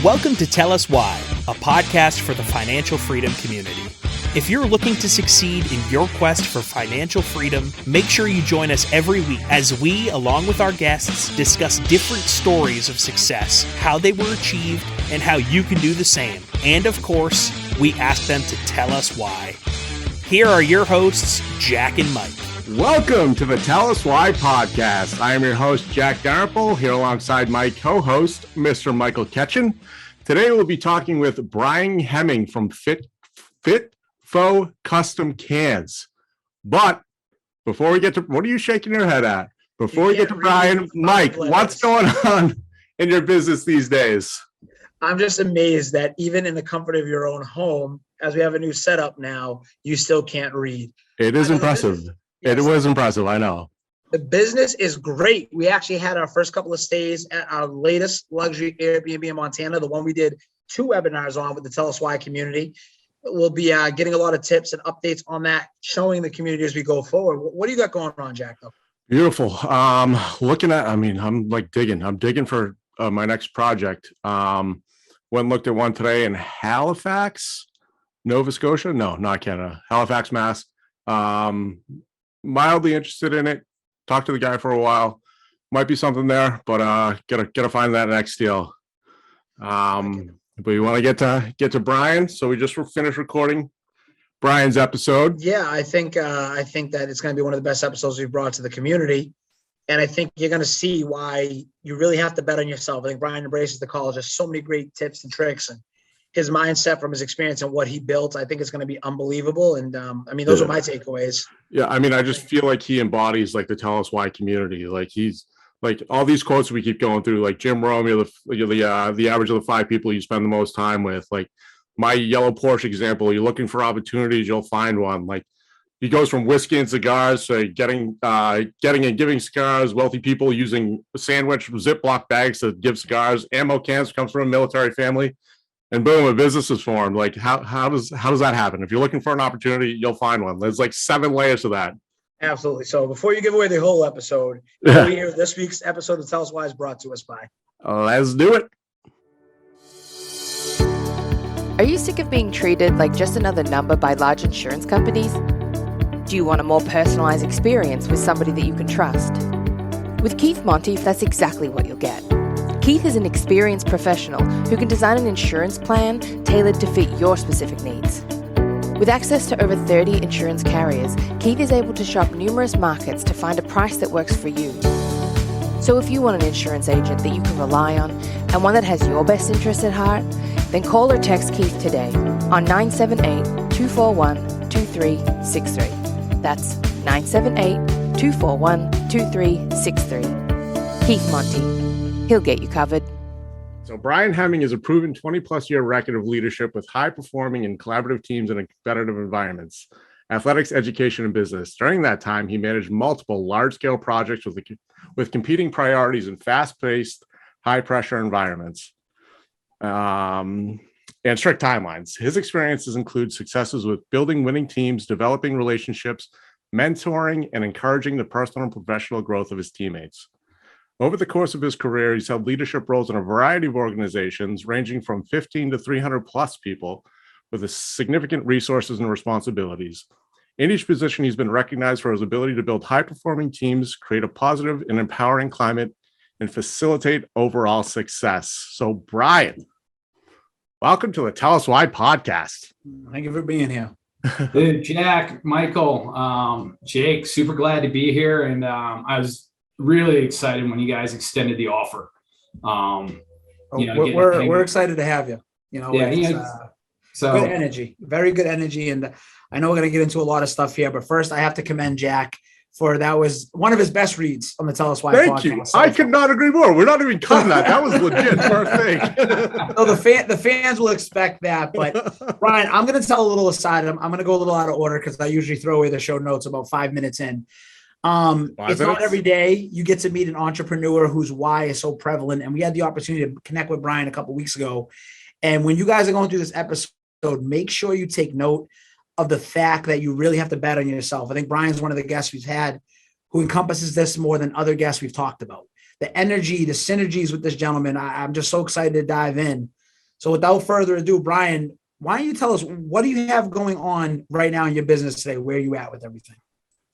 Welcome to Tell Us Why, a podcast for the financial freedom community. If you're looking to succeed in your quest for financial freedom, make sure you join us every week as we, along with our guests, discuss different stories of success, how they were achieved, and how you can do the same. And of course, we ask them to tell us why. Here are your hosts, Jack and Mike. Welcome to the Tell Us Why podcast. I am your host, Jack Dalrymple, here alongside my co-host, Mr. Michael Ketchen. Today we'll be talking with Brian Hemming from FITFO Custom Cans. But before we get to, what are you shaking your head at? Before we get to Brian, Mike, what's going on in your business these days? I'm just amazed that even in the comfort of your own home, as we have a new setup now, you still can't read. It is impressive. It was impressive, I know. The business is great. We actually had our first couple of stays at our latest luxury Airbnb in Montana, the one we did 2 webinars on with the Tell Us Why community. We'll be getting a lot of tips and updates on that, showing the community as we go forward. What do you got going on, Jack, though? Beautiful. Looking at, I'm digging. I'm digging for my next project. Went and looked at one today in Halifax, Nova Scotia. No, not Canada. Halifax, Mass. Mildly interested in it. Talked to the guy for a while. Might be something there, but gotta find that next deal. But you want to get to Brian, so we just finished recording Brian's episode. Yeah, I think that it's going to be one of the best episodes we've brought to the community, and I think you're going to see why you really have to bet on yourself. I think Brian embraces the call. There's so many great tips and tricks, and his mindset from his experience and what he built, I think it's going to be unbelievable. And those are my takeaways. Yeah. I just feel like he embodies like the Tell Us Why community. Like he's like all these quotes we keep going through, like Jim Rome, the average of the 5 people you spend the most time with. Like my yellow Porsche example, you're looking for opportunities, you'll find one. Like he goes from whiskey and cigars to getting and giving cigars, wealthy people using sandwich Ziploc bags to give cigars, ammo cans, comes from a military family. And boom, a business is formed. Like how does that happen? If you're looking for an opportunity, you'll find one. There's like 7 layers to that. Absolutely. So before you give away the whole episode, we hear this week's episode of Tell Us Why is brought to us by. Let's do it. Are you sick of being treated like just another number by large insurance companies? Do you want a more personalized experience with somebody that you can trust? With Keith Monteith, that's exactly what you'll get. Keith is an experienced professional who can design an insurance plan tailored to fit your specific needs. With access to over 30 insurance carriers, Keith is able to shop numerous markets to find a price that works for you. So if you want an insurance agent that you can rely on and one that has your best interests at heart, then call or text Keith today on 978-241-2363. That's 978-241-2363. Keith Monteith. He'll get you covered. So Brian Hemming is a proven 20-plus year record of leadership with high-performing and collaborative teams in competitive environments, athletics, education, and business. During that time, he managed multiple large-scale projects with competing priorities in fast-paced, high-pressure environments and strict timelines. His experiences include successes with building winning teams, developing relationships, mentoring, and encouraging the personal and professional growth of his teammates. Over the course of his career, he's held leadership roles in a variety of organizations, ranging from 15 to 300 plus people with significant resources and responsibilities. In each position, he's been recognized for his ability to build high-performing teams, create a positive and empowering climate, and facilitate overall success. So, Brian, welcome to the Tell Us Why podcast. Thank you for being here. Dude, Jack, Michael, Jake, super glad to be here. And I was really excited when you guys extended the offer. We're excited to have you. So good energy, very good energy. And I know we're going to get into a lot of stuff here, but first I have to commend Jack for that was one of his best reads on the Tell Us Why Thank podcast. You. I could not agree more. We're not even cutting that. That was legit first thing. So the fans will expect that. But Brian, I'm going to tell a little aside. I'm going to go a little out of order because I usually throw away the show notes about 5 minutes in. It's not every day you get to meet an entrepreneur whose why is so prevalent. And we had the opportunity to connect with Brian a couple of weeks ago. And when you guys are going through this episode, make sure you take note of the fact that you really have to bet on yourself. I think Brian's one of the guests we've had who encompasses this more than other guests we've talked about. The energy, the synergies with this gentleman, I'm just so excited to dive in. So without further ado, Brian, why don't you tell us, what do you have going on right now in your business today? Where are you at with everything?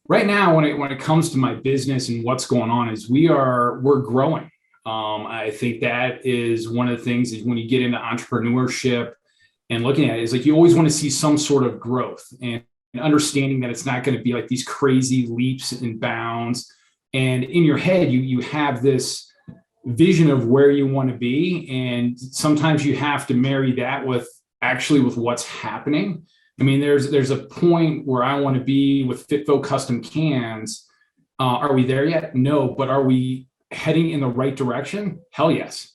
Right now, when it comes to my business and what's going on, is we're growing. I think that is one of the things is when you get into entrepreneurship and looking at it, is like you always want to see some sort of growth and understanding that it's not going to be like these crazy leaps and bounds. And in your head, you have this vision of where you want to be. And sometimes you have to marry that with what's happening. I mean, there's a point where I want to be with FITFO Custom Cans. Are we there yet? No, but are we heading in the right direction? Hell yes.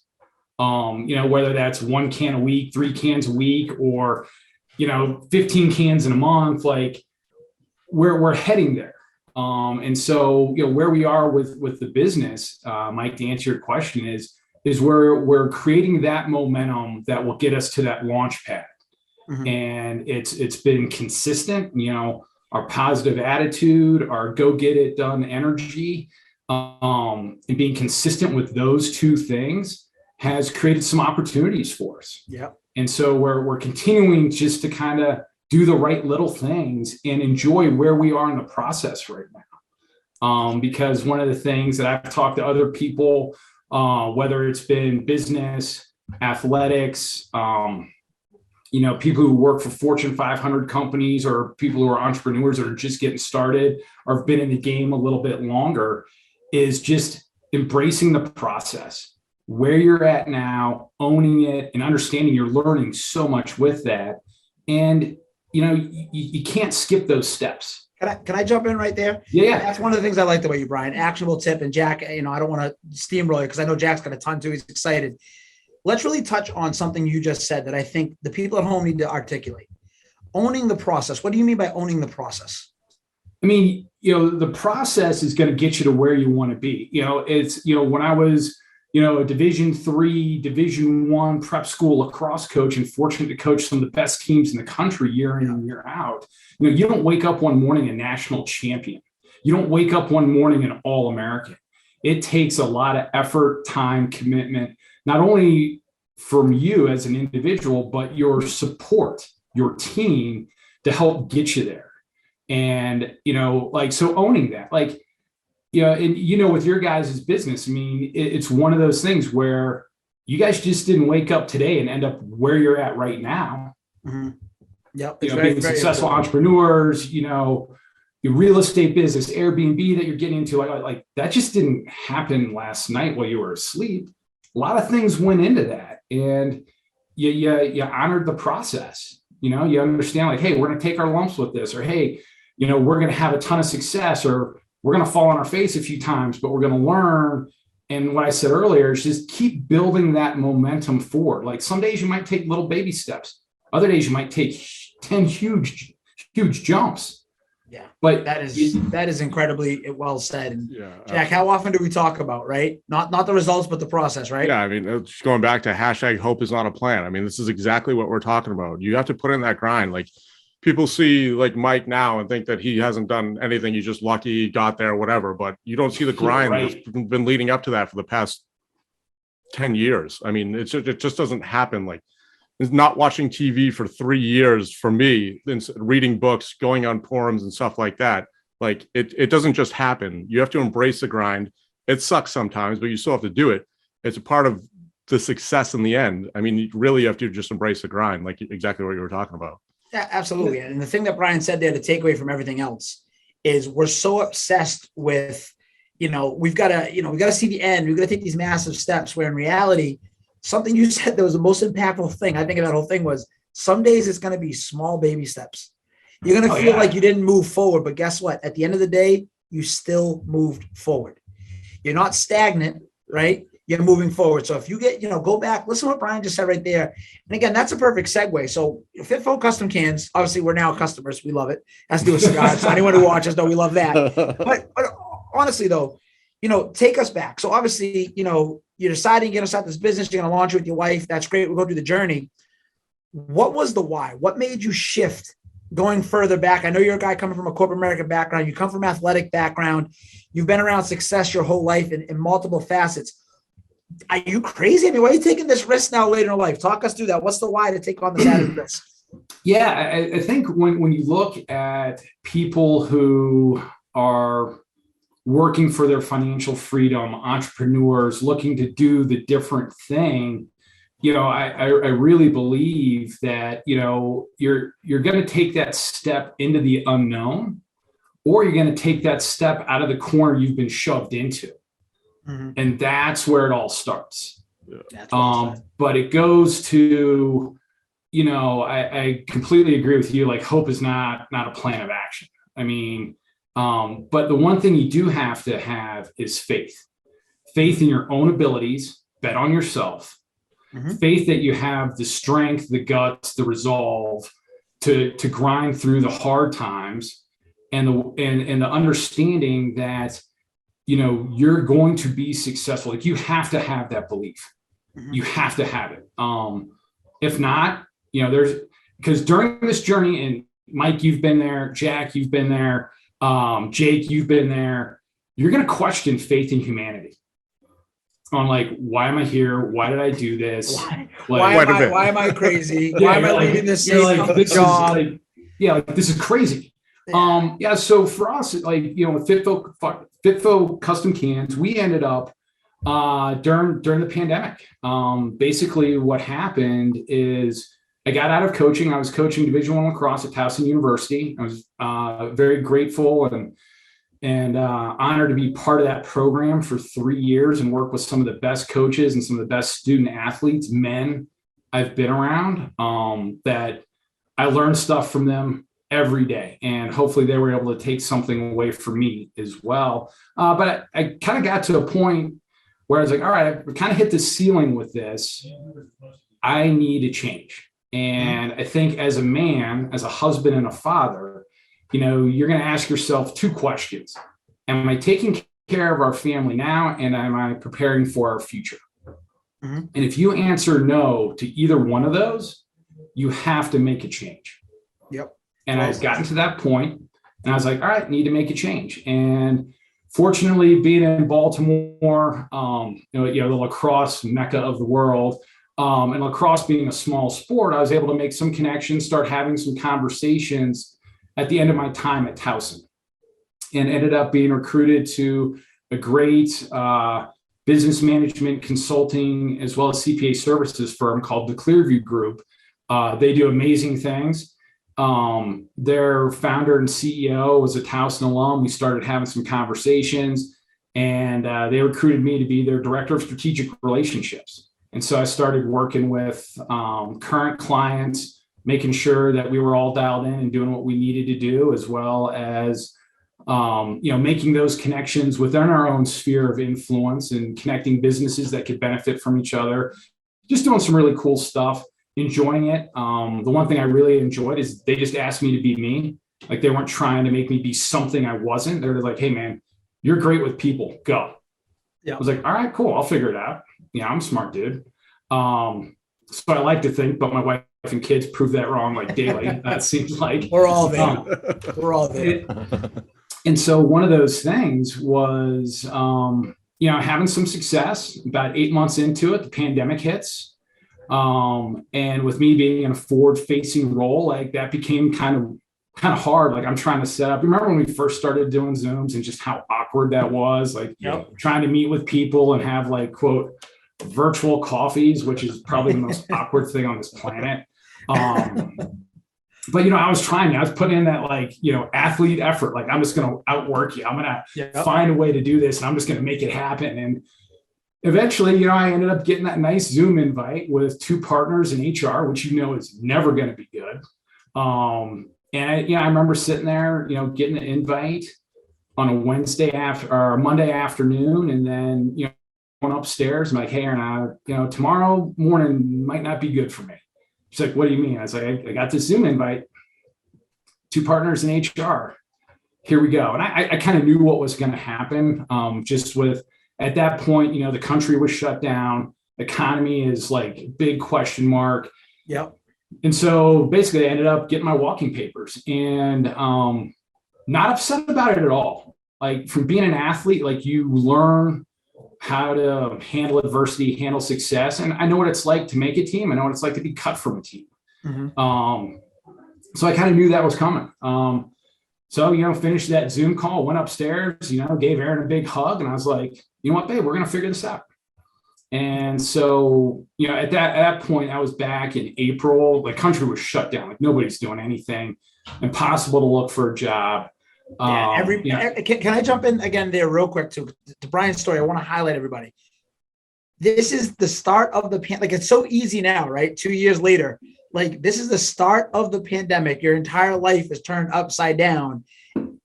Whether that's 1 can a week, 3 cans a week, or 15 cans in a month, like we're heading there. And so where we are with the business, Mike, to answer your question is we're creating that momentum that will get us to that launch pad. Mm-hmm. And it's been consistent, our positive attitude, our go get it done energy, and being consistent with those two things has created some opportunities for us. Yeah. And so we're continuing just to kind of do the right little things and enjoy where we are in the process right now. Because one of the things that I've talked to other people, whether it's been business, athletics, people who work for Fortune 500 companies or people who are entrepreneurs that are just getting started or have been in the game a little bit longer, is just embracing the process, where you're at now, owning it and understanding you're learning so much with that. And, you can't skip those steps. Can I jump in right there? Yeah. That's one of the things I like the way you, Brian, actionable tip. And Jack, I don't want to steamroll you because I know Jack's got a ton too. He's excited. Let's really touch on something you just said that I think the people at home need to articulate. Owning the process. What do you mean by owning the process? I mean, the process is going to get you to where you want to be. It's, when I was, a Division III, Division I prep school lacrosse coach and fortunate to coach some of the best teams in the country year in and year out. You don't wake up one morning a national champion. You don't wake up one morning an All-American. It takes a lot of effort, time, commitment, not only from you as an individual, but your support, your team to help get you there. And, so owning that, and with your guys' business, I mean, it's one of those things where you guys just didn't wake up today and end up where you're at right now. Mm-hmm. Yep. Being successful entrepreneurs, your real estate business, Airbnb that you're getting into, like that just didn't happen last night while you were asleep. A lot of things went into that, and you honored the process. You understand, like, hey, we're going to take our lumps with this, or hey, we're going to have a ton of success, or we're going to fall on our face a few times, but we're going to learn. And what I said earlier is just keep building that momentum forward. Like some days you might take little baby steps. Other days you might take 10 huge jumps. Yeah, but that is incredibly well said. And Jack, how often do we talk about, right? Not the results, but the process, right? Yeah. I mean, it's going back to hashtag hope is not a plan. I mean, this is exactly what we're talking about. You have to put in that grind. Like people see like Mike now and think that he hasn't done anything. He's just lucky he got there, whatever, but you don't see the grind that's been leading up to that for the past 10 years. I mean, it just doesn't happen. Like it's not watching TV for 3 years for me, reading books, going on forums and stuff like that. Like it doesn't just happen. You have to embrace the grind. It sucks sometimes, but you still have to do it. It's a part of the success in the end. I mean, you really have to just embrace the grind, like exactly what you were talking about. Yeah, absolutely. And the thing that Brian said there, the takeaway from everything else is we're so obsessed with, we've got to see the end. We've got to take these massive steps, where in reality, something you said that was the most impactful thing I think of that whole thing was some days it's going to be small baby steps. You're going to feel like you didn't move forward, but guess what? At the end of the day, you still moved forward. You're not stagnant, right? You're moving forward. So if you get, go back, listen to what Brian just said right there. And again, that's a perfect segue. So FITFO Custom Cans, obviously we're now customers. We love it. Has to do with cigars. So anyone who watches know we love that. But honestly though, take us back. So obviously, you're deciding you're going to start this business. You're going to launch it with your wife. That's great. We'll go through the journey. What was the why? What made you shift going further back? I know you're a guy coming from a corporate American background. You come from athletic background. You've been around success your whole life in multiple facets. Are you crazy? I mean, why are you taking this risk now later in life? Talk us through that. What's the why to take on this added risk? Yeah, I think when you look at people who are working for their financial freedom, entrepreneurs looking to do the different thing, I really believe that, you're going to take that step into the unknown, or you're going to take that step out of the corner you've been shoved into. Mm-hmm. And that's where it all starts. Yeah, but it goes to, I completely agree with you. Like, hope is not a plan of action. I mean, but the one thing you do have to have is faith in your own abilities, bet on yourself, mm-hmm. faith that you have the strength, the guts, the resolve to grind through the hard times, and the understanding that, you're going to be successful. Like, you have to have that belief. Mm-hmm. You have to have it. If not, because during this journey, and Mike, you've been there, Jack, you've been there, Jake, you've been there, you're going to question faith in humanity on, like, why am I here? Why did I do this? Why am I crazy? Why am I leaving this job? This is crazy. Yeah. So for us, with FITFO Custom Cans, we ended up during the pandemic. Basically what happened is I got out of coaching. I was coaching Division I lacrosse at Towson University. I was very grateful and honored to be part of that program for 3 years and work with some of the best coaches and some of the best student athletes, men I've been around, that I learned stuff from them every day. And hopefully they were able to take something away from me as well. But I kind of got to a point where I was like, all right, I kind of hit the ceiling with this. I need to change. And I think as a man, as a husband and a father, you're going to ask yourself 2 questions. Am I taking care of our family now? And am I preparing for our future? Mm-hmm. And if you answer no to either one of those, you have to make a change. Yep. And I've gotten to that point and I was like, all right, need to make a change. And fortunately, being in Baltimore, the lacrosse mecca of the world, and lacrosse being a small sport, I was able to make some connections, start having some conversations at the end of my time at Towson, and ended up being recruited to a great business management consulting as well as CPA services firm called the Clearview Group. They do amazing things. Their founder and CEO was a Towson alum. We started having some conversations, and they recruited me to be their director of strategic relationships. And so I started working with current clients, making sure that we were all dialed in and doing what we needed to do, as well as making those connections within our own sphere of influence and connecting businesses that could benefit from each other. Just doing some really cool stuff. Enjoying it. The one thing I really enjoyed is they just asked me to be me. Like, they weren't trying to make me be something I wasn't. They're like, hey man, you're great with people, go. Yeah. I was like, all right, cool. I'll figure it out. Yeah, I'm a smart dude. So I like to think, but my wife and kids prove that wrong like daily. That seems like we're all there. We're all there. And so one of those things was, having some success. About 8 months into it, the pandemic hits. And with me being in a forward-facing role, like, that became kind of hard. Like, I'm trying to set up. Remember when we first started doing Zooms and just how awkward that was? Like, trying to meet with people and have, like, quote, virtual coffees, which is probably the most awkward thing on this planet. But, I was putting in that, like, athlete effort. Like, I'm just going to outwork you. I'm going to find a way to do this, and I'm just going to make it happen. And eventually, I ended up getting that nice Zoom invite with 2 partners in HR, which is never going to be good. And I remember sitting there, getting an invite on a Monday afternoon, and then went upstairs. I'm like, hey, Aaron, tomorrow morning might not be good for me. She's like, what do you mean? I was like, I got this Zoom invite, 2 partners in HR. Here we go. And I kind of knew what was going to happen, just with. At that point, the country was shut down. Economy is like big question mark. Yep. And so basically I ended up getting my walking papers and not upset about it at all. Like, from being an athlete, like, you learn how to handle adversity, handle success. And I know what it's like to make a team. I know what it's like to be cut from a team. So I kind of knew that was coming. So, finished that Zoom call, went upstairs, gave Erin a big hug. And I was like, you know what, babe, we're going to figure this out. And so, at that point, I was back in April. The country was shut down. Like nobody's doing anything. Impossible to look for a job. Can I jump in again there real quick to Brian's story? I want to highlight everybody. This is the start of the pandemic. Like it's so easy now, right? 2 years later, like this is the start of the pandemic. Your entire life is turned upside down,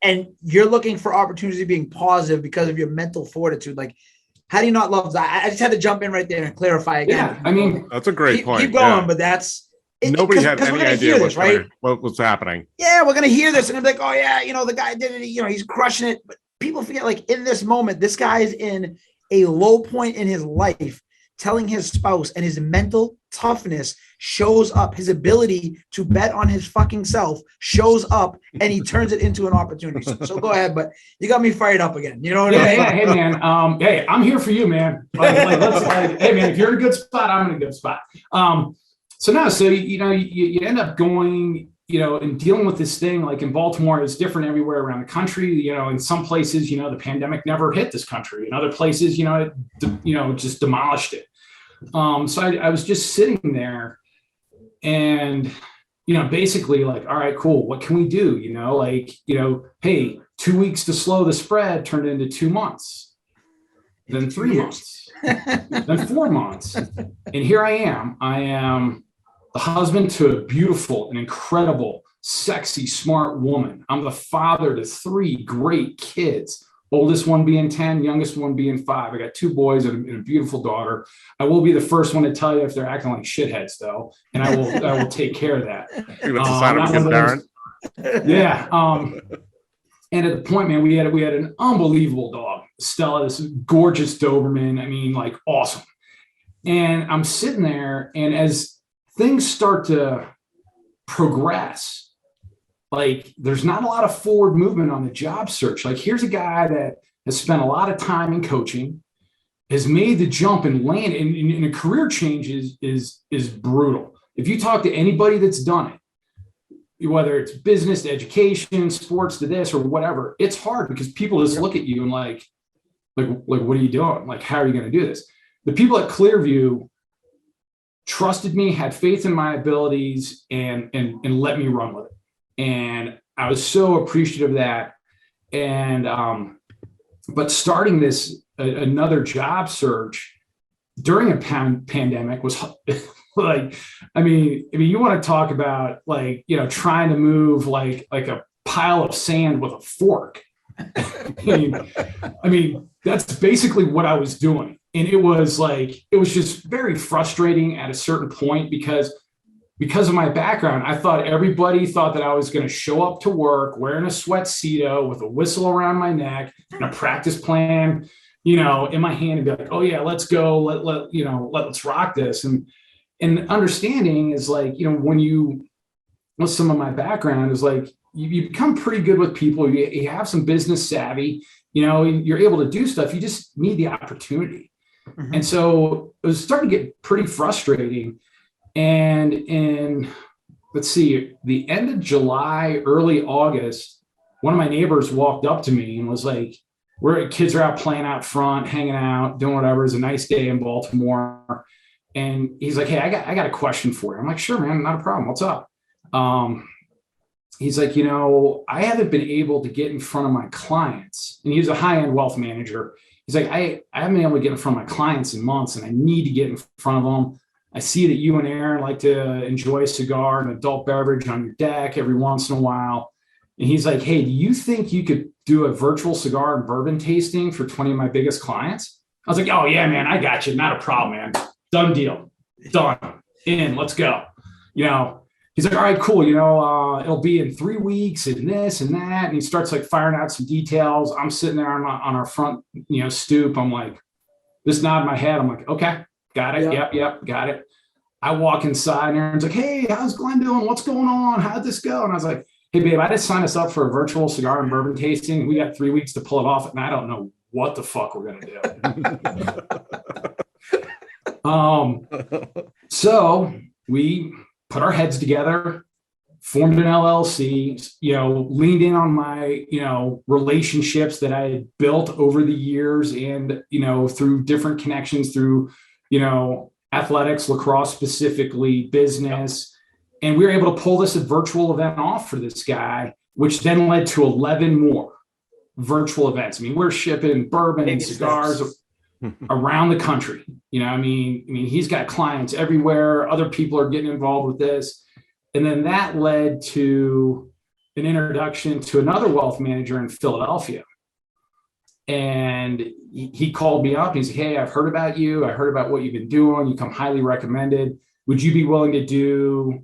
and you're looking for opportunity being positive because of your mental fortitude. Like, how do you not love that? I just had to jump in right there and clarify again. Yeah, I mean, that's a great point. Keep going, but that's. Nobody had any idea right? what's happening. Yeah, we're gonna hear this and I'm like, oh yeah, the guy did it. He's crushing it. But people forget, like in this moment, this guy is in a low point in his life, telling his spouse, and his mental toughness shows up. His ability to bet on his fucking self shows up, and he turns it into an opportunity. So go ahead, but you got me fired up again. You know what I mean? Yeah, hey man. Hey, I'm here for you, man. Hey man, if you're in a good spot, I'm in a good spot. So you end up going, and dealing with this thing. Like in Baltimore, it's different everywhere around the country. In some places, the pandemic never hit this country. In other places, it just demolished it. So I was just sitting there, and basically like, all right, cool. What can we do? Hey, 2 weeks to slow the spread turned into 2 months, then 3 months, then 4 months, and here I am the husband to a beautiful and incredible, sexy, smart woman. I'm the father to 3 great kids, oldest one being 10, youngest one being 5. I got 2 boys and a beautiful daughter. I will be the first one to tell you if they're acting like shitheads though. And I will take care of that. That's a sign of a good parent. Yeah. And at the point, man, we had an unbelievable dog, Stella, this gorgeous Doberman. I mean, like awesome. And I'm sitting there, and as things start to progress, like there's not a lot of forward movement on the job search. Like here's a guy that has spent a lot of time in coaching, has made the jump and land, and a career change is brutal. If you talk to anybody that's done it, whether it's business to education, sports to this or whatever, it's hard because people just look at you and like, what are you doing? Like, how are you going to do this? The people at Clearview trusted me, had faith in my abilities, and let me run with it. And I was so appreciative of that. And, but starting this, another job search during a pandemic was like, I mean, you want to talk about like, trying to move like a pile of sand with a fork. I mean, that's basically what I was doing. And it was just very frustrating at a certain point because of my background. I thought everybody thought that I was going to show up to work wearing a sweatcedo with a whistle around my neck and a practice plan, in my hand, and be like, oh yeah, let's go. Let's rock this. And understanding is like, with some of my background is like, you become pretty good with people. You have some business savvy, you're able to do stuff. You just need the opportunity. Mm-hmm. And so it was starting to get pretty frustrating. And in, let's see, the end of July, early August, one of my neighbors walked up to me and was like, kids are out playing out front, hanging out, doing whatever. It's a nice day in Baltimore. And he's like, hey, I got a question for you. I'm like, sure, man, not a problem. What's up? He's like, I haven't been able to get in front of my clients. And he's a high-end wealth manager. He's like, I haven't been able to get in front of my clients in months, and I need to get in front of them. I see that you and Erin like to enjoy a cigar and adult beverage on your deck every once in a while. And he's like, hey, do you think you could do a virtual cigar and bourbon tasting for 20 of my biggest clients? I was like, oh yeah, man, I got you. Not a problem, man. Done deal. Done. In. Let's go. He's like, all right, cool. It'll be in 3 weeks and this and that. And he starts like firing out some details. I'm sitting there on our front, stoop. I'm like, just nodding my head. I'm like, okay, got it. Yep, got it. I walk inside and Aaron's like, hey, how's Glenn doing? What's going on? How'd this go? And I was like, hey, babe, I just signed us up for a virtual cigar and bourbon tasting. We got 3 weeks to pull it off. And I don't know what the fuck we're going to do. So we put our heads together, formed an LLC, leaned in on my, relationships that I had built over the years and, through different connections through, athletics, lacrosse specifically, business. And we were able to pull this virtual event off for this guy, which then led to 11 more virtual events. I mean, we're shipping bourbon and cigars around the country. He's got clients everywhere. Other people are getting involved with this. And then that led to an introduction to another wealth manager in Philadelphia. And he called me up and he's like, hey, I've heard about you. I heard about what you've been doing. You come highly recommended. Would you be willing to do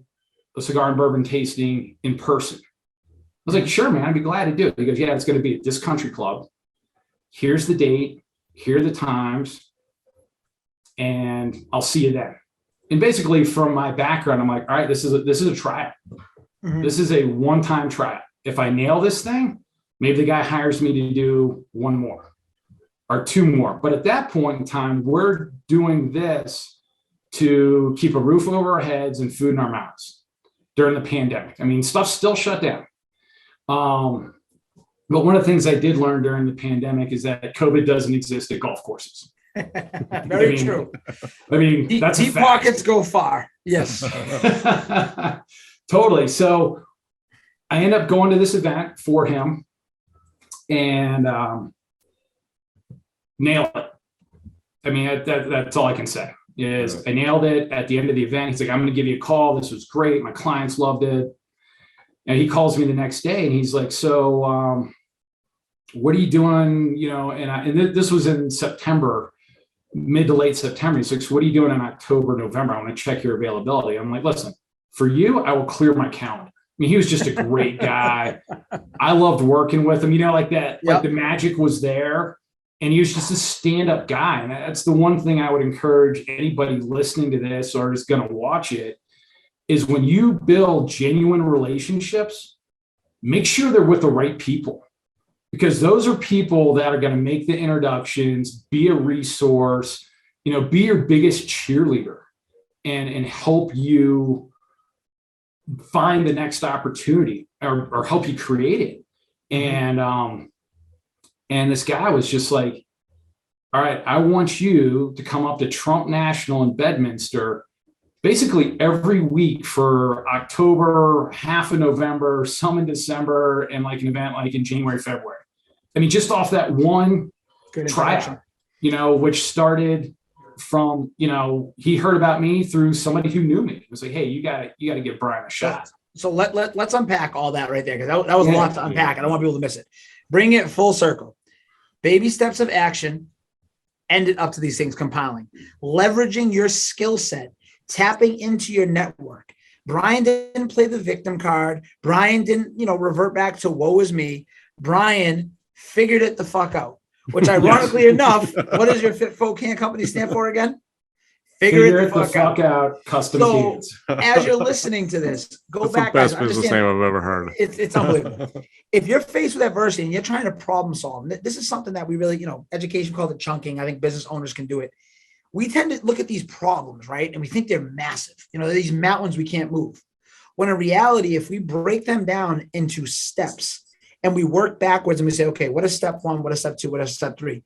a cigar and bourbon tasting in person? I was like, sure, man, I'd be glad to do it. He goes, yeah, it's going to be at this country club. Here's the date. Here are the times. And I'll see you then. And basically from my background, I'm like, all right, this is a tryout. Mm-hmm. This is a one-time tryout. If I nail this thing, maybe the guy hires me to do one more or two more. But at that point in time, we're doing this to keep a roof over our heads and food in our mouths during the pandemic. I mean, stuff's still shut down. But one of the things I did learn during the pandemic is that COVID doesn't exist at golf courses. Very true. That's deep pockets go far. Yes. Totally. So I end up going to this event for him and nailed it. I mean, that's all I can say is I nailed it at the end of the event. He's like, I'm going to give you a call. This was great. My clients loved it. And he calls me the next day and he's like, so what are you doing? And this was in September, mid to late September. He's like, so what are you doing in October, November? I want to check your availability. I'm like, listen, for you, I will clear my calendar. I mean, he was just a great guy. I loved working with him, like that, like the magic was there. And he was just a stand-up guy. And that's the one thing I would encourage anybody listening to this or is going to watch it is when you build genuine relationships, make sure they're with the right people. Because those are people that are going to make the introductions, be a resource, be your biggest cheerleader and help you find the next opportunity or help you create it. And this guy was just like, all right, I want you to come up to Trump National in Bedminster basically every week for October, half of November, some in December, and like an event like in January, February. I mean, just off that one tryout, which started from, he heard about me through somebody who knew me. It was like, hey, you got to give Brian a shot. So let's unpack all that right there, because that was a lot to unpack. I don't want people to miss it. Bring it full circle. Baby steps of action ended up to these things compiling, leveraging your skill set, tapping into your network. Brian didn't play the victim card. Brian didn't, revert back to woe is me. Brian figured it the fuck out, which ironically enough, what does your FITFO Can company stand for again? Figure it the fuck out. Custom Cans. As you're listening to this, That's back. The best guys, business name I've ever heard. It's unbelievable. If you're faced with adversity and you're trying to problem solve, this is something that we really, education called it chunking. I think business owners can do it. We tend to look at these problems, right? And we think they're massive. They're these mountains we can't move. When in reality, if we break them down into steps and we work backwards and we say, okay, what is step one? What is step two? What is step three?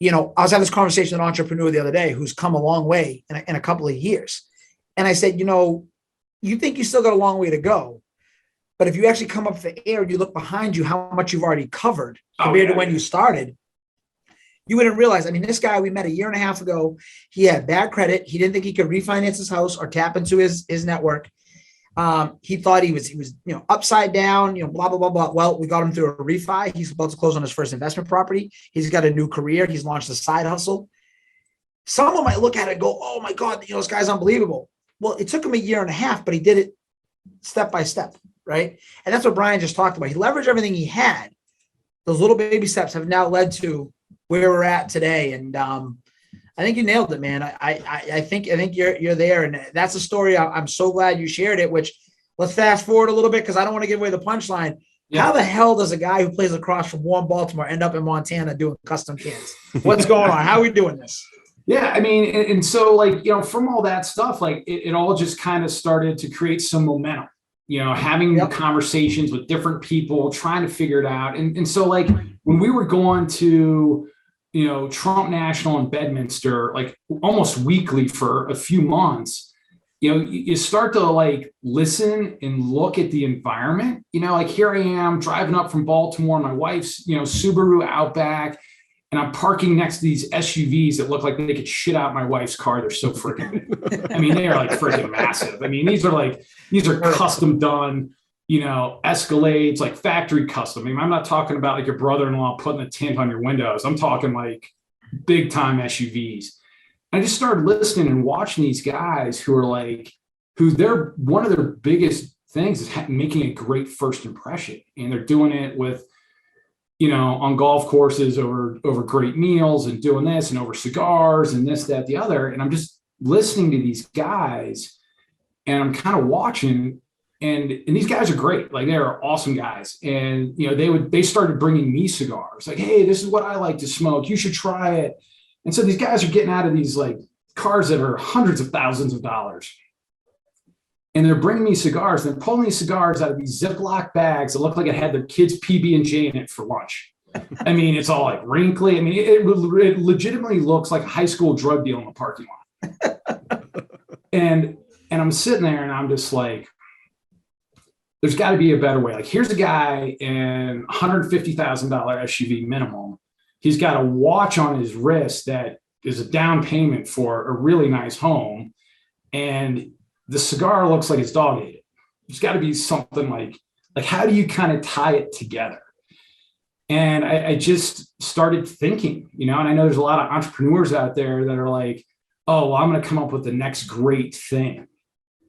I was having this conversation with an entrepreneur the other day who's come a long way in a couple of years. And I said, you think you still got a long way to go, but if you actually come up for air and you look behind you, how much you've already covered compared to when you started, you wouldn't realize. I mean, this guy we met a year and a half ago, he had bad credit. He didn't think he could refinance his house or tap into his network. He thought he was, upside down, blah, blah, blah, blah. Well, we got him through a refi. He's about to close on his first investment property. He's got a new career. He's launched a side hustle. Someone might look at it and go, oh my God, this guy's unbelievable. Well, it took him a year and a half, but he did it step by step. Right. And that's what Brian just talked about. He leveraged everything he had. Those little baby steps have now led to where we're at today. And, I think you nailed it, man. I think you're there, and that's a story. I'm so glad you shared it. Which let's fast forward a little bit because I don't want to give away the punchline. How the hell does a guy who plays lacrosse from warm Baltimore end up in Montana doing custom cans? What's going on? How are we doing this? Yeah, I mean, and so like, from all that stuff, like it all just kind of started to create some momentum, having conversations with different people, trying to figure it out. And so like when we were going to, Trump National in Bedminster, like almost weekly for a few months, you start to like listen and look at the environment, like here I am driving up from Baltimore, my wife's, Subaru Outback, and I'm parking next to these SUVs that look like they could shit out my wife's car. They're so freaking big. I mean, they are like freaking massive. I mean, these are custom done, Escalades, like factory custom. I mean, I'm not talking about like your brother-in-law putting a tint on your windows. I'm talking like big time SUVs. I just started listening and watching these guys who are they're one of their biggest things is making a great first impression. And they're doing it with, on golf courses over great meals and doing this and over cigars and this, that, the other. And I'm just listening to these guys and I'm kind of watching and these guys are great. Like they're awesome guys. And, they started bringing me cigars like, hey, this is what I like to smoke. You should try it. And so these guys are getting out of these like cars that are hundreds of thousands of dollars. And they're bringing me cigars. And they're pulling these cigars out of these Ziploc bags that look like it had their kids' PB&J in it for lunch. I mean, it's all like wrinkly. I mean, it legitimately looks like a high school drug deal in the parking lot. and I'm sitting there and I'm just like, there's got to be a better way. Like here's a guy in $150,000 SUV minimum. He's got a watch on his wrist that is a down payment for a really nice home. And the cigar looks like his dog ate it. There's got to be something like how do you kind of tie it together? And I just started thinking, and I know there's a lot of entrepreneurs out there that are like, oh, well, I'm going to come up with the next great thing.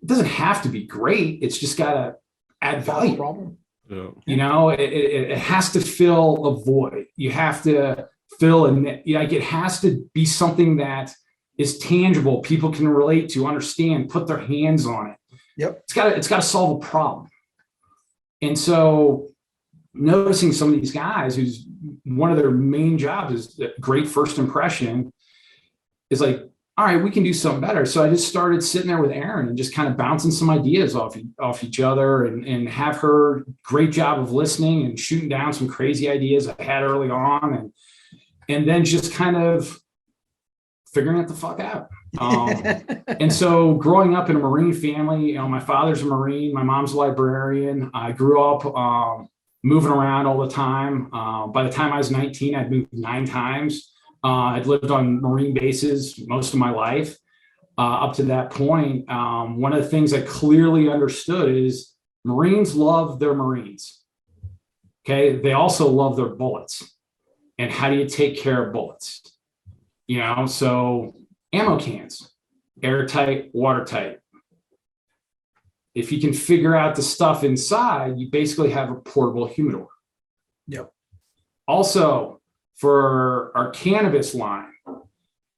It doesn't have to be great. It's just got to add value. Problem. Yeah. It has to fill a void. You have to fill it has to be something that is tangible. People can relate to, understand, put their hands on it. Yep. It's got to solve a problem. And so noticing some of these guys who's one of their main jobs is a great first impression is like, all right, we can do something better. So I just started sitting there with Erin and just kind of bouncing some ideas off each other and have her great job of listening and shooting down some crazy ideas I had early on. And then just kind of figuring it the fuck out. And so growing up in a Marine family, my father's a Marine, my mom's a librarian. I grew up moving around all the time. By the time I was 19, I'd moved 9 times. I'd lived on Marine bases most of my life. Up to that point, one of the things I clearly understood is Marines love their Marines. Okay. They also love their bullets. And how do you take care of bullets? So ammo cans, airtight, watertight. If you can figure out the stuff inside, you basically have a portable humidor. Yep. Also, for our cannabis line,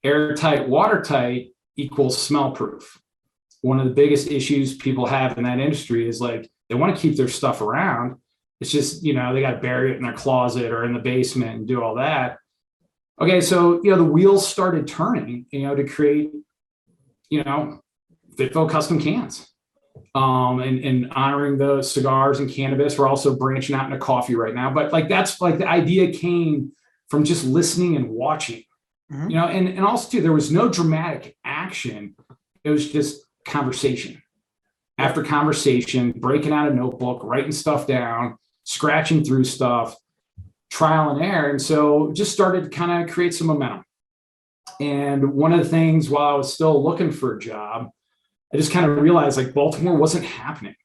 airtight, watertight equals smell proof. One of the biggest issues people have in that industry is like, they want to keep their stuff around. It's just, they got to bury it in their closet or in the basement and do all that. Okay. So, the wheels started turning, to create, FITFO Custom Cans. And honoring the cigars and cannabis. We're also branching out into coffee right now. But that's the idea came from just listening and watching, and also too, there was no dramatic action. It was just conversation after conversation, breaking out a notebook, writing stuff down, scratching through stuff, trial and error. And so just started to kind of create some momentum. And one of the things while I was still looking for a job, I just kind of realized Baltimore wasn't happening.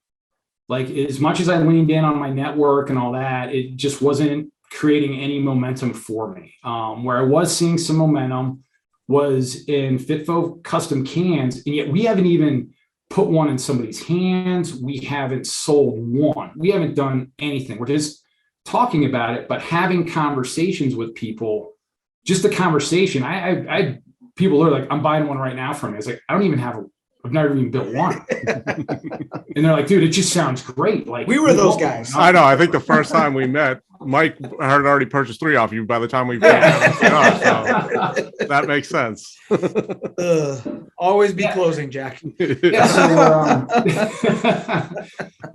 As much as I leaned in on my network and all that, it just wasn't creating any momentum for me. Where I was seeing some momentum was in FITFO Custom Cans, and yet we haven't even put one in somebody's hands. We haven't sold one. We haven't done anything. We're just talking about it, but having conversations with people, just the conversation. I people are like, I'm buying one right now from you. It's like, I don't even have I've never even built one. And they're like, dude, it just sounds great. Like we were those guys. I know. I think the first time we met, Mike had already purchased 3 off you by the time we so that makes sense. Always be closing, Jack.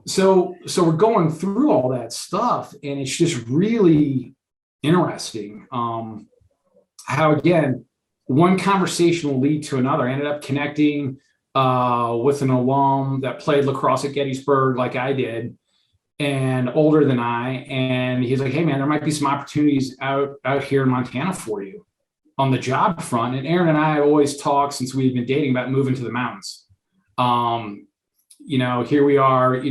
So we're going through all that stuff, and it's just really interesting how, again, one conversation will lead to another. I ended up connecting with an alum that played lacrosse at Gettysburg like I did, and older than I. And he's like, hey, man, there might be some opportunities out here in Montana for you on the job front. And Aaron and I always talk, since we've been dating, about moving to the mountains. Here we are,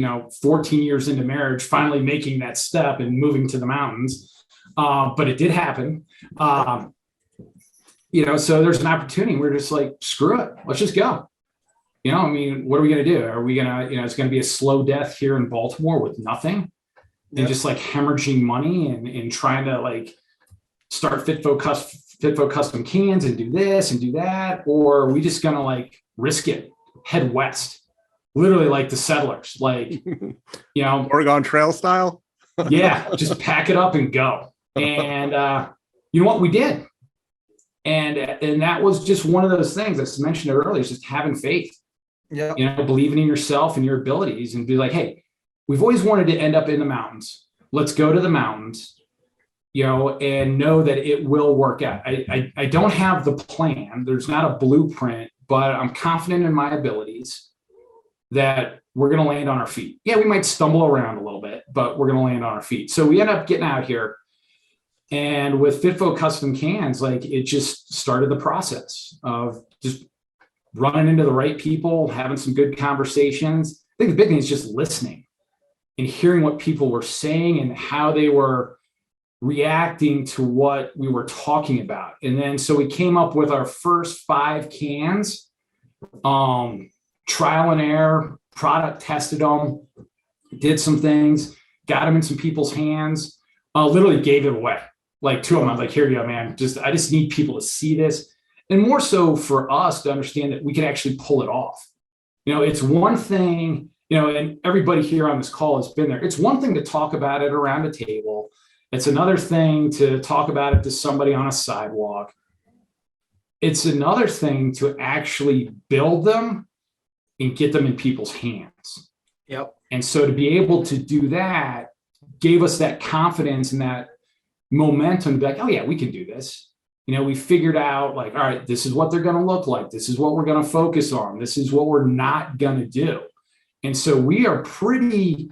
14 years into marriage, finally making that step and moving to the mountains. But it did happen. So there's an opportunity. We're just like, screw it. Let's just go. What are we going to do? Are we going to, it's going to be a slow death here in Baltimore with nothing and just like hemorrhaging money and trying to like start FITFO Custom Cans and do this and do that? Or are we just going to like risk it, head west, literally like the settlers, like, Oregon Trail style? Yeah, just pack it up and go. And you know what? We did. And that was just one of those things. I mentioned it earlier, is just having faith. Yeah. Believing in yourself and your abilities, and be like, hey, we've always wanted to end up in the mountains. Let's go to the mountains, and know that it will work out. I don't have the plan. There's not a blueprint, but I'm confident in my abilities that we're going to land on our feet. Yeah, we might stumble around a little bit, but we're going to land on our feet. So we end up getting out here. And with FITFO Custom Cans, like, it just started the process of just running into the right people, having some good conversations. I think the big thing is just listening and hearing what people were saying and how they were reacting to what we were talking about. And then, so we came up with our first 5 cans, trial and error, product tested them, did some things, got them in some people's hands, literally gave it away. Like 2 of them, I'm like, here you go, man. I just need people to see this. And more so for us to understand that we can actually pull it off. It's one thing, and everybody here on this call has been there. It's one thing to talk about it around a table. It's another thing to talk about it to somebody on a sidewalk. It's another thing to actually build them and get them in people's hands. Yep. And so to be able to do that gave us that confidence and that momentum to be like, oh yeah, we can do this. We figured out, like, all right, this is what they're going to look like. This is what we're going to focus on. This is what we're not going to do. And so we are pretty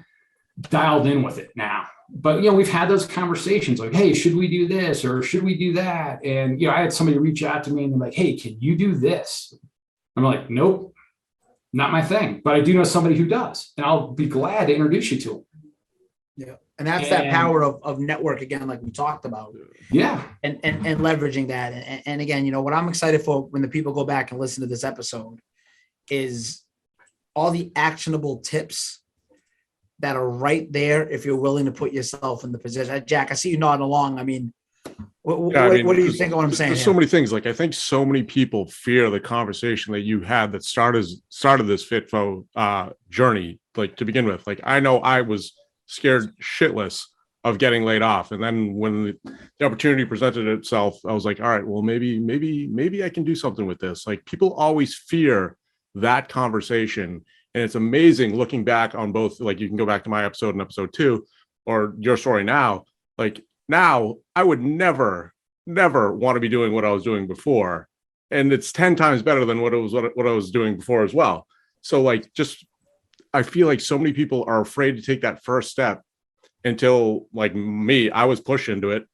dialed in with it now. But, we've had those conversations like, hey, should we do this or should we do that? And, I had somebody reach out to me and they're like, hey, can you do this? I'm like, nope, not my thing. But I do know somebody who does. And I'll be glad to introduce you to them. Yeah. And that's that power of network again, like we talked about. Yeah. And leveraging that. And again, what I'm excited for when the people go back and listen to this episode is all the actionable tips that are right there if you're willing to put yourself in the position. Jack, I see you nodding along. What do you think of what I'm saying? There's so many things. Like, I think so many people fear the conversation that you had that started this FITFO journey, like, to begin with. Like, I know I was scared shitless of getting laid off. And then when the opportunity presented itself, I was like, all right, well, maybe I can do something with this. Like, people always fear that conversation. And it's amazing looking back on both, like, you can go back to my episode and episode 2 or your story now. Like, now I would never want to be doing what I was doing before. And it's 10 times better than what I was doing before as well. So, like, I feel like so many people are afraid to take that first step until, like me, I was pushed into it,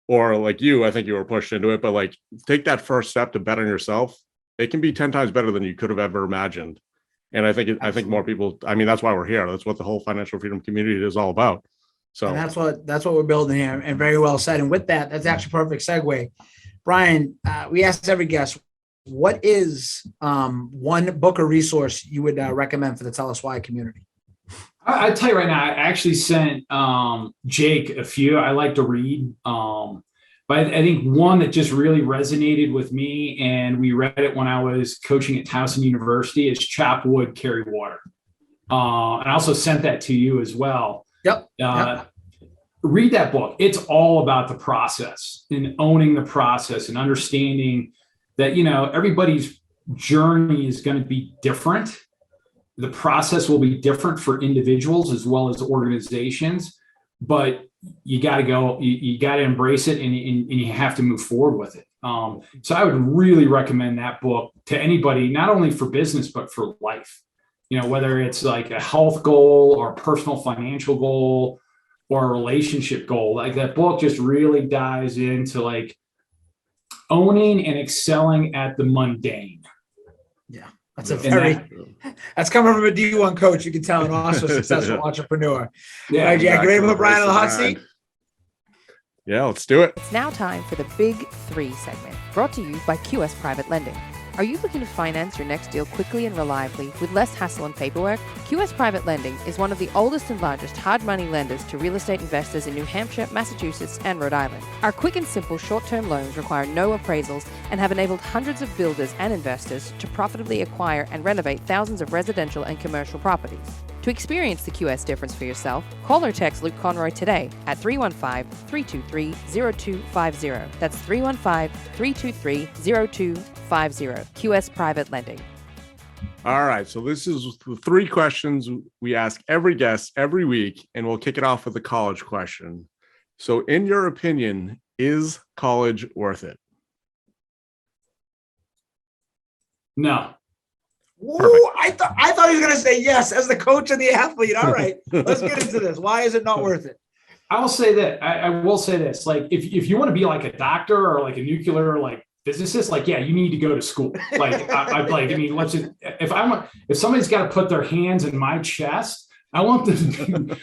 or like you, I think you were pushed into it, but like, take that first step to better yourself. It can be 10 times better than you could have ever imagined. And I think more people, that's why we're here. That's what the whole financial freedom community is all about. So and that's what we're building here, and very well said. And with that, that's actually a perfect segue. Brian, we asked every guest, what is one book or resource you would recommend for the Tell Us Why community? I tell you right now, I actually sent Jake a few. I like to read. But I think one that just really resonated with me, and we read it when I was coaching at Towson University, is Chop Wood, Carry Water. And I also sent that to you as well. Yep. Read that book. It's all about the process and owning the process and understanding that, everybody's journey is going to be different. The process will be different for individuals as well as organizations, but you got to go, you got to embrace it, and you have to move forward with it. So I would really recommend that book to anybody, not only for business, but for life, whether it's like a health goal or a personal financial goal or a relationship goal. Like, that book just really dives into like owning and excelling at the mundane. Yeah. That's that's coming from a D1 coach. You can tell, and also a successful entrepreneur. Yeah. All right, Jack, you ready to put Brian on the hot seat? Yeah, let's do it. It's now time for the Big Three segment, brought to you by QS Private Lending. Are you looking to finance your next deal quickly and reliably with less hassle and paperwork? QS Private Lending is one of the oldest and largest hard money lenders to real estate investors in New Hampshire, Massachusetts, and Rhode Island. Our quick and simple short-term loans require no appraisals and have enabled hundreds of builders and investors to profitably acquire and renovate thousands of residential and commercial properties. To experience the QS difference for yourself, call or text Luke Conroy today at 315-323-0250. That's 315-323-0250. QS Private Lending. All right. So this is the three questions we ask every guest every week, and we'll kick it off with a college question. So in your opinion, is college worth it? No. Ooh, I thought he was going to say yes as the coach and the athlete. All right, let's get into this. Why is it not worth it? I will say that I will say this. Like, if you want to be like a doctor or like a nuclear like physicist, like, yeah, you need to go to school. Like, let's just, if somebody's got to put their hands in my chest, I want them to be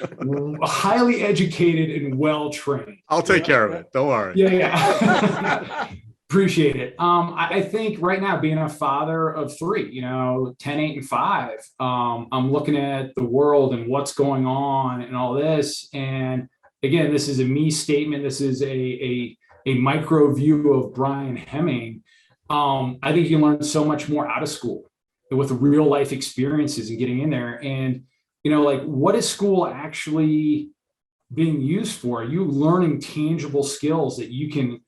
highly educated and well trained. I'll take care of it. Don't worry. Yeah. Appreciate it. I think right now, being a father of three, 10, 8, and 5, I'm looking at the world and what's going on and all this. And again, this is a me statement. This is a micro view of Brian Hemming. I think you learn so much more out of school with real life experiences and getting in there. And, like, what is school actually being used for? Are you learning tangible skills that you can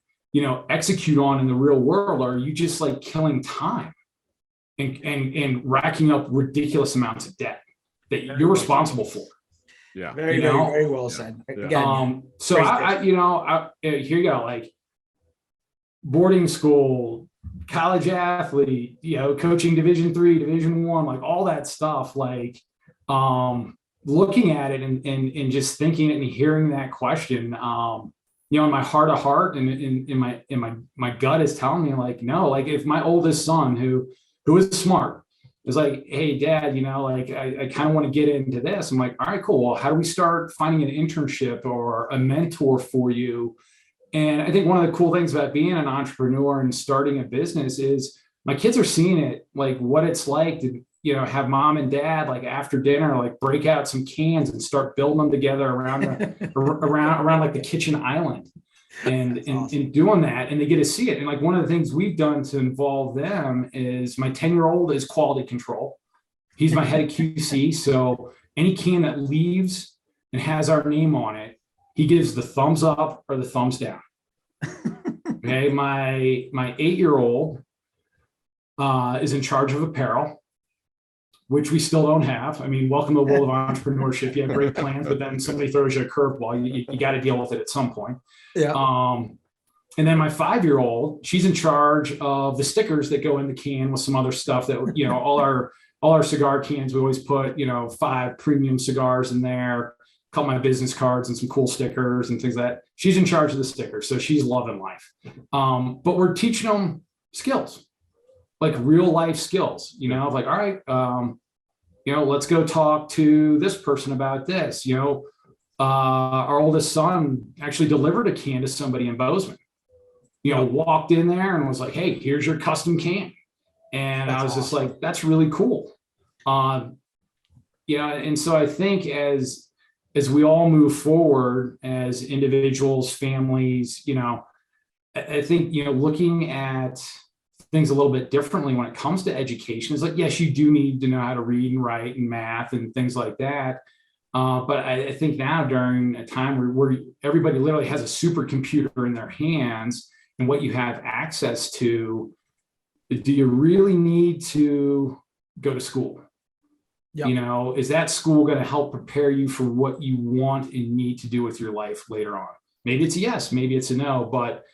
execute on in the real world? Or are you just like killing time and racking up ridiculous amounts of debt that you're responsible for? Yeah. Very well said. Yeah. Again, so here you go, like boarding school, college athlete, coaching Division 3, Division 1, like all that stuff, like, looking at it and just thinking and hearing that question, in my heart of heart and in my gut is telling me like, no, like if my oldest son who is smart is like, hey dad, like I kind of want to get into this. I'm like, all right, cool. Well, how do we start finding an internship or a mentor for you? And I think one of the cool things about being an entrepreneur and starting a business is my kids are seeing it, like what it's like to, have mom and dad, like after dinner, like break out some cans and start building them together around around like the kitchen island and awesome. Doing that. And they get to see it. And like one of the things we've done to involve them is my 10-year-old is quality control. He's my head of QC. So any can that leaves and has our name on it, he gives the thumbs up or the thumbs down. Okay. My 8-year-old is in charge of apparel, which we still don't have. I mean, welcome to the world of entrepreneurship. You have great plans, but then somebody throws you a curveball. You got to deal with it at some point. Yeah. And then my 5-year-old, she's in charge of the stickers that go in the can with some other stuff that, all our cigar cans, we always put, 5 premium cigars in there, a couple of my business cards and some cool stickers and things like that. She's in charge of the stickers. So she's loving life. But we're teaching them skills, like real life skills, like, all right, let's go talk to this person about this. Our oldest son actually delivered a can to somebody in Bozeman, walked in there and was like, hey, here's your custom can. And I was just like, that's really cool. And so I think as we all move forward as individuals, families, I think, looking at things a little bit differently when it comes to education is like, yes, you do need to know how to read and write and math and things like that. But I think now, during a time where everybody literally has a supercomputer in their hands and what you have access to, do you really need to go to school? Yep. Is that school going to help prepare you for what you want and need to do with your life later on? Maybe it's a yes, maybe it's a no, but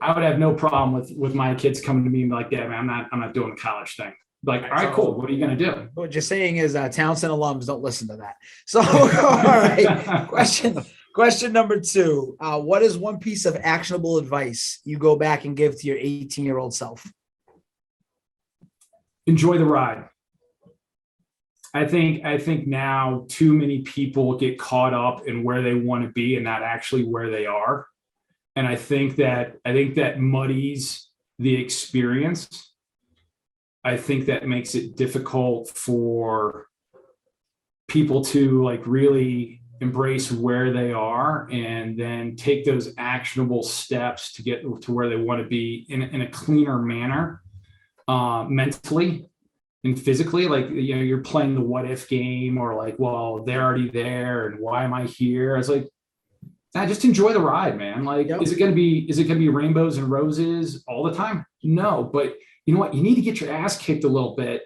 I would have no problem with my kids coming to me and be like, yeah, man, I'm not doing the college thing. Like, all right, cool. What are you going to do? What you're saying is Townsend alums don't listen to that. So, all right. Question number 2. What is one piece of actionable advice you go back and give to your 18-year-old self? Enjoy the ride. I think now too many people get caught up in where they want to be and not actually where they are. And I think that muddies the experience. I think that makes it difficult for people to like really embrace where they are and then take those actionable steps to get to where they want to be in a cleaner manner, mentally and physically. Like, you're playing the what if game, or like, well, they're already there and why am I here? I was like, just enjoy the ride, man. Like, yep. Is it going to be rainbows and roses all the time? No, but you know what? You need to get your ass kicked a little bit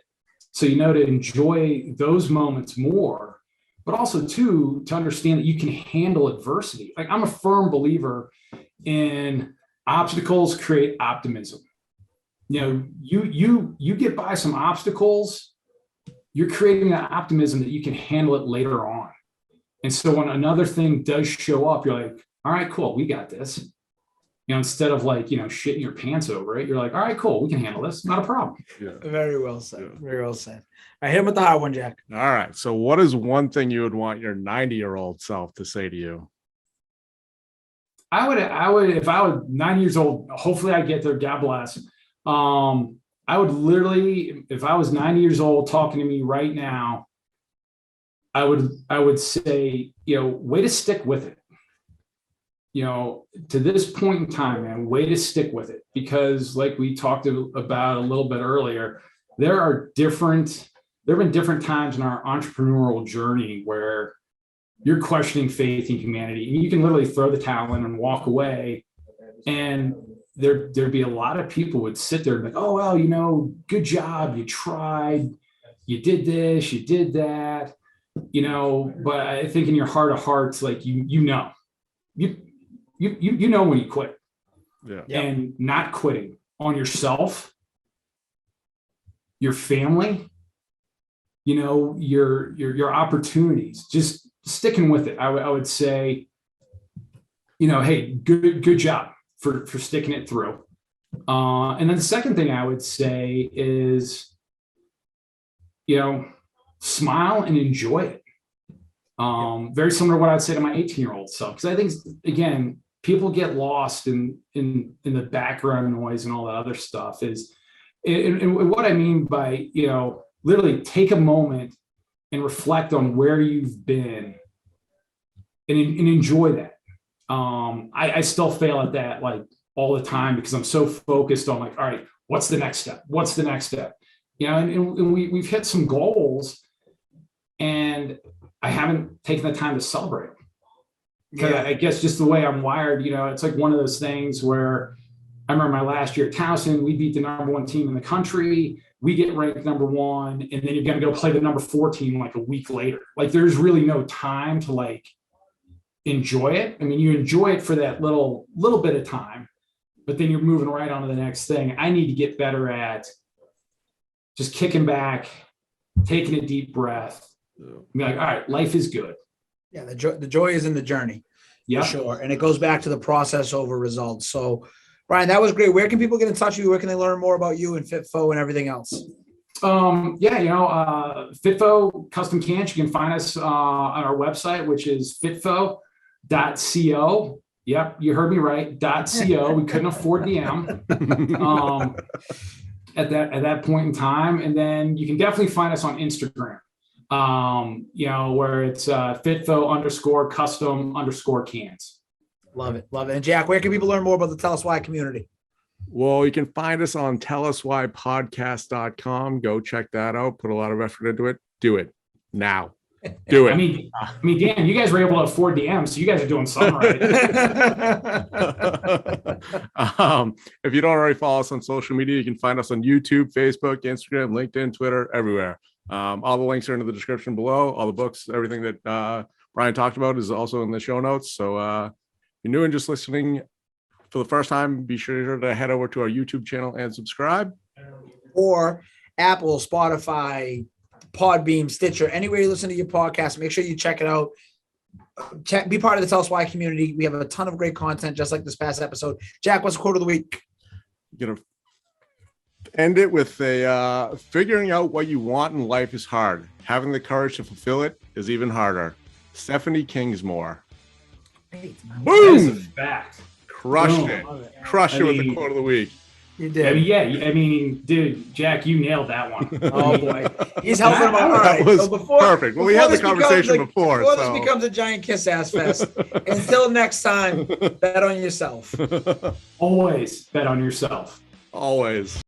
so to enjoy those moments more, but also to understand that you can handle adversity. Like, I'm a firm believer in obstacles create optimism. You get by some obstacles, you're creating that optimism that you can handle it later on. And so when another thing does show up, you're like, all right, cool, we got this. Instead of like, shitting your pants over it, you're like, all right, cool, we can handle this. Not a problem. Yeah. Very well said. Yeah. Very well said. I hit him with the hard one, Jack. All right. So what is one thing you would want your 90-year-old self to say to you? I would, if I was 90 years old, hopefully I get there, God bless. I would literally, if I was 90 years old talking to me right now, I would say, way to stick with it. To this point in time, man, way to stick with it. Because like we talked about a little bit earlier, there have been different times in our entrepreneurial journey where you're questioning faith in humanity, and you can literally throw the towel in and walk away. And there'd be a lot of people would sit there and be like, oh, well, good job. You tried, you did this, you did that, but I think in your heart of hearts, like, you know when you quit. Yeah. And not quitting on yourself, your family, your opportunities, just sticking with it. I would say, hey, good job for sticking it through. And then the second thing I would say is, smile and enjoy it. Very similar to what I'd say to my 18-year-old self, because I think, again, people get lost in the background noise and all that other stuff. And what I mean by, literally take a moment and reflect on where you've been and enjoy that. I still fail at that, like, all the time, because I'm so focused on, like, all right, what's the next step? What's the next step? And we've hit some goals, and I haven't taken the time to celebrate them. Because I guess just the way I'm wired, it's like one of those things where I remember my last year at Towson, we beat the number 1 team in the country. We get ranked number 1, and then you're going to go play the number 4 team like a week later. Like, there's really no time to like enjoy it. I mean, you enjoy it for that little bit of time, but then you're moving right on to the next thing. I need to get better at just kicking back, taking a deep breath, be like, all right, life is good. Yeah, the joy is in the journey. Yeah, sure. And it goes back to the process over results. So, Brian, that was great. Where can people get in touch with you? Where can they learn more about you and FITFO and everything else? FITFO Custom Cans. You can find us on our website, which is fitfo.co. Yep, you heard me right. .co. We couldn't afford the M at that point in time. And then you can definitely find us on Instagram. Where it's FITFO _custom_cans. Love it. Love it. And Jack, where can people learn more about the Tell Us Why community? Well, you can find us on telluswhypodcast.com. Go check that out. Put a lot of effort into it. Do it now. Do it. I mean, Dan, you guys were able to afford DMs, so you guys are doing something right. If you don't already follow us on social media, you can find us on YouTube, Facebook, Instagram, LinkedIn, Twitter, everywhere. All the links are in the description below. All the books, everything that Brian talked about is also in the show notes. So if you're new and just listening for the first time, be sure to head over to our YouTube channel and subscribe. Or Apple, Spotify, Podbeam, Stitcher, anywhere you listen to your podcast, make sure you check it out. Be part of the Tell Us Why community. We have a ton of great content, just like this past episode. Jack, what's the quote of the week? Gonna end it with a figuring out what you want in life is hard. Having the courage to fulfill it is even harder. Stephanie Kingsmore. Great. That is a Boom! fact. Crushed Boom. it. Crushed it with the quote of the week. You did. I mean, dude, Jack, you nailed that one. Oh boy, he's helping him out. All right, That was so before, perfect. Well, we had the conversation before. Before So. this becomes a giant kiss ass fest. Until next time, bet on yourself. Always bet on yourself. Always.